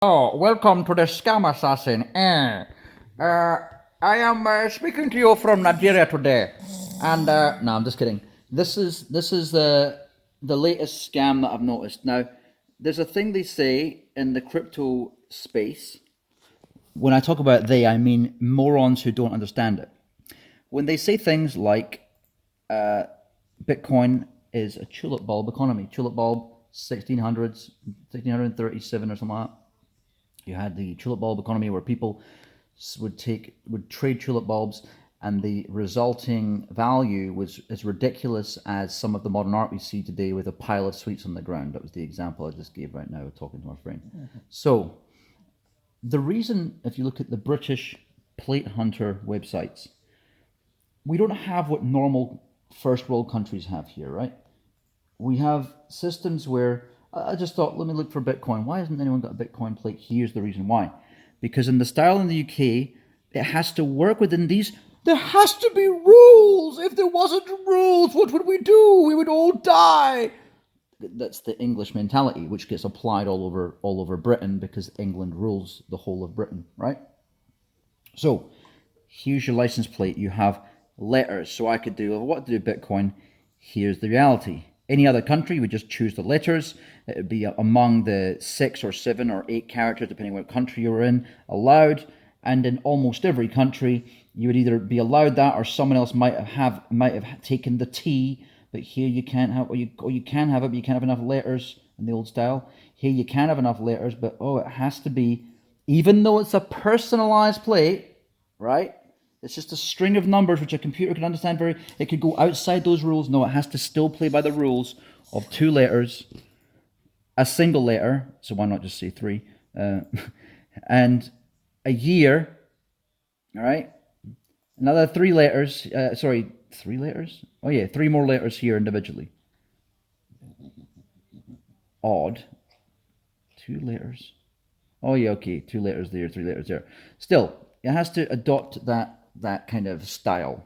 Oh, welcome to the Scam Assassin. I am speaking to you from Nigeria today, and no, I'm just kidding. This is the latest scam that I've noticed. Now, there's a thing they say in the crypto space. When I talk about they, I mean morons who don't understand it. When they say things like Bitcoin is a tulip bulb economy, tulip bulb 1600s, 1637 or something like that. You had the tulip bulb economy where people would trade tulip bulbs, and the resulting value was as ridiculous as some of the modern art we see today with a pile of sweets on the ground. That was the example I just gave right now talking to my friend. So the reason, if you look at the British plate hunter websites, we don't have what normal first world countries have here, right? We have systems where I just thought, let me look for Bitcoin. Why hasn't anyone got a Bitcoin plate? Here's the reason why. Because in the style in the UK, it has to work within these. There has to be rules. If there wasn't rules, what would we do? We would all die. That's the English mentality, which gets applied all over Britain because England rules the whole of Britain, right? So here's your license plate. You have letters. So I could do, well, what to do Bitcoin? Here's the reality. Any other country would just choose the letters. It would be among the 6 or 7 or 8 characters, depending on what country you were in, allowed. And in almost every country, you would either be allowed that, or someone else might have taken the T. But here you can't have, or you can have it, but you can't have enough letters in the old style. Here you can have enough letters, but it has to be, even though it's a personalized plate, right? It's just a string of numbers which a computer can understand it could go outside those rules. No, it has to still play by the rules of 2 letters, a single letter, so why not just say 3, and a year, all right? Another 3 letters, 3 letters? Oh yeah, 3 more letters here individually. Odd. 2 letters. Oh yeah, okay, 2 letters there, 3 letters there. Still, it has to adopt that kind of style,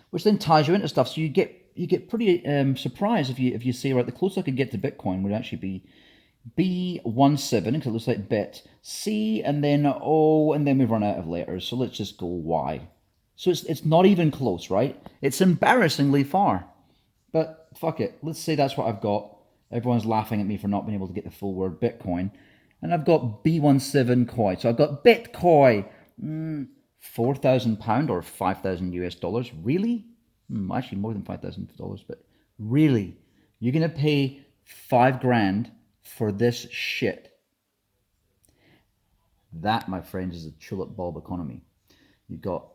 which then ties you into stuff. So you get pretty surprised if you say, right, the closest I could get to Bitcoin would actually be B17, because it looks like bit, C, and then O, and then we've run out of letters. So let's just go Y. So it's not even close, right? It's embarrassingly far. But fuck it. Let's say that's what I've got. Everyone's laughing at me for not being able to get the full word Bitcoin. And I've got B17 koi. So I've got Bitcoin. £4,000 or 5,000 US dollars. Really? Actually more than $5,000, but really? You're going to pay $5,000 for this shit? That, my friends, is a tulip bulb economy. You've got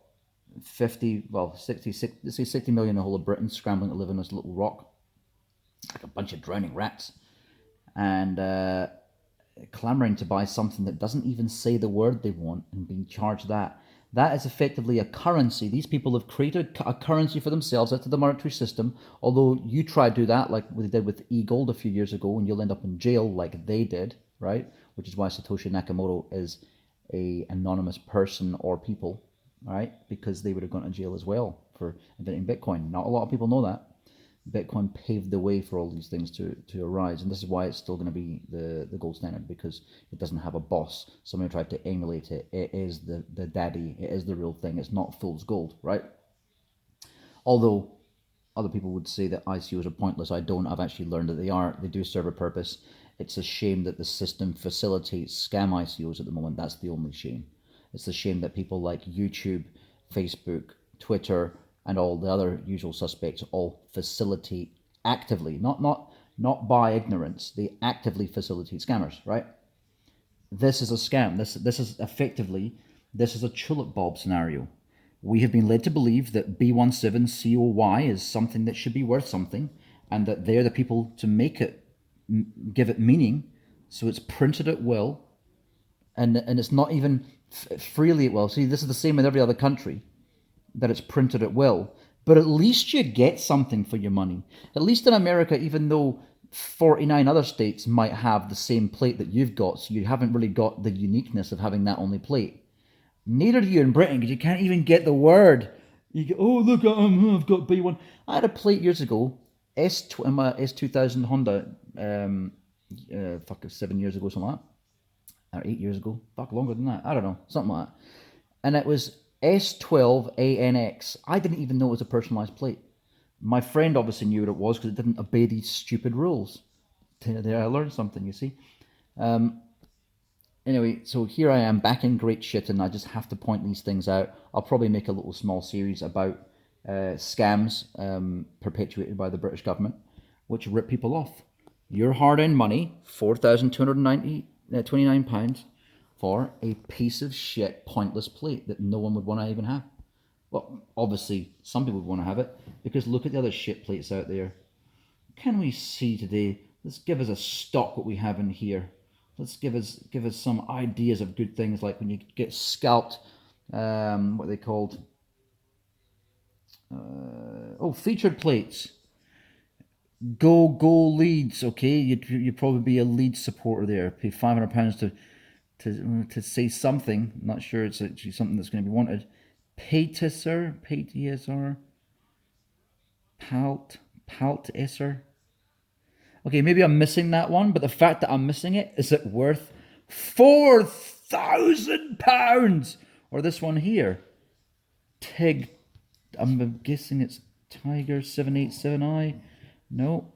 60, let's say 60 million in the whole of Britain scrambling to live on this little rock, like a bunch of drowning rats, and clamoring to buy something that doesn't even say the word they want and being charged that. That is effectively a currency. These people have created a currency for themselves out of the monetary system. Although you try to do that like they did with e-gold a few years ago, and you'll end up in jail like they did, right? Which is why Satoshi Nakamoto is a anonymous person or people, right? Because they would have gone to jail as well for inventing Bitcoin. Not a lot of people know that. Bitcoin paved the way for all these things to arise, and this is why it's still going to be the gold standard, because it doesn't have a boss. Somebody tried to emulate it. It is the daddy. It is the real thing. It's not fool's gold, right? Although other people would say that ICOs are pointless. I don't. I've actually learned that they are. They do serve a purpose. It's a shame that the system facilitates scam ICOs at the moment. That's the only shame. It's a shame that people like YouTube, Facebook, Twitter, and all the other usual suspects all facilitate actively, not by ignorance. They actively facilitate scammers, right? This is a scam. This is effectively, this is a tulip bulb scenario. We have been led to believe that B17 COY is something that should be worth something, and that they're the people to make it, give it meaning. So it's printed at will, and it's not even freely at will. See, this is the same in every other country, that it's printed at will, but at least you get something for your money. At least in America, even though 49 other states might have the same plate that you've got, so you haven't really got the uniqueness of having that only plate. Neither do you in Britain, because you can't even get the word. You go, oh look, I've got B1. I had a plate years ago, my S2000 Honda, 7 years ago, something like that. or 8 years ago. Fuck, longer than that. I don't know, something like that. And it was S12ANX. I didn't even know it was a personalised plate. My friend obviously knew what it was because it didn't obey these stupid rules. There, I learned something, you see. Anyway, so here I am back in great shit, and I just have to point these things out. I'll probably make a little small series about scams perpetuated by the British government, which rip people off. Your hard-earned money, £4,229, for a piece of shit, pointless plate that no one would want to even have. Well, obviously, some people would want to have it, because look at the other shit plates out there. Can we see today? Let's give us a stock what we have in here. Let's give us some ideas of good things, like when you get scalped, what are they called? Featured plates. Go Leeds, okay? You'd probably be a Leeds supporter there. Pay £500 to say something. I'm not sure it's actually something that's going to be wanted. PayTSR, Paltesser. Okay, maybe I'm missing that one, but the fact that I'm missing it, is it worth £4,000? Or this one here, Tig. I'm guessing it's Tiger 787i. No.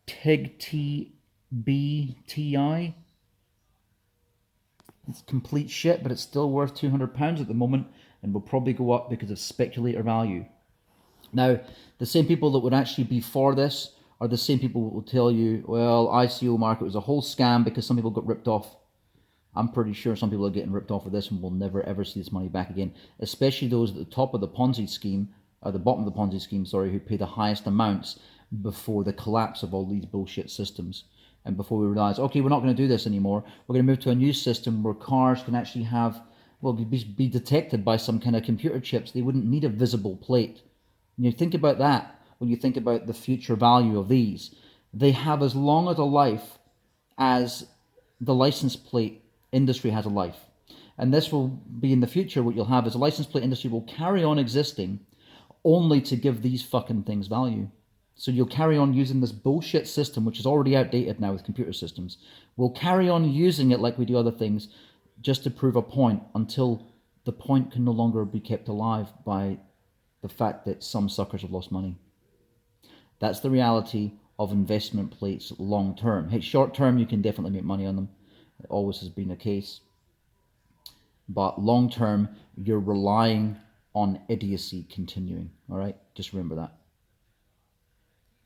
Tig TBTI. It's complete shit, but it's still worth £200 at the moment, and will probably go up because of speculator value. Now, the same people that would actually be for this are the same people who will tell you, well, ICO market was a whole scam because some people got ripped off. I'm pretty sure some people are getting ripped off with this and will never ever see this money back again, especially those at the top of the Ponzi scheme, or the bottom of the Ponzi scheme, sorry, who pay the highest amounts before the collapse of all these bullshit systems. And before we realize, okay, we're not going to do this anymore, we're going to move to a new system where cars can actually have, well, be detected by some kind of computer chips. They wouldn't need a visible plate. And you think about that when you think about the future value of these. They have as long as a life as the license plate industry has a life. And this will be in the future. What you'll have is a license plate industry will carry on existing only to give these fucking things value. So you'll carry on using this bullshit system, which is already outdated now with computer systems. We'll carry on using it like we do other things just to prove a point until the point can no longer be kept alive by the fact that some suckers have lost money. That's the reality of investment plates long term. Hey, short term, you can definitely make money on them. It always has been the case. But long term, you're relying on idiocy continuing. All right? Just remember that.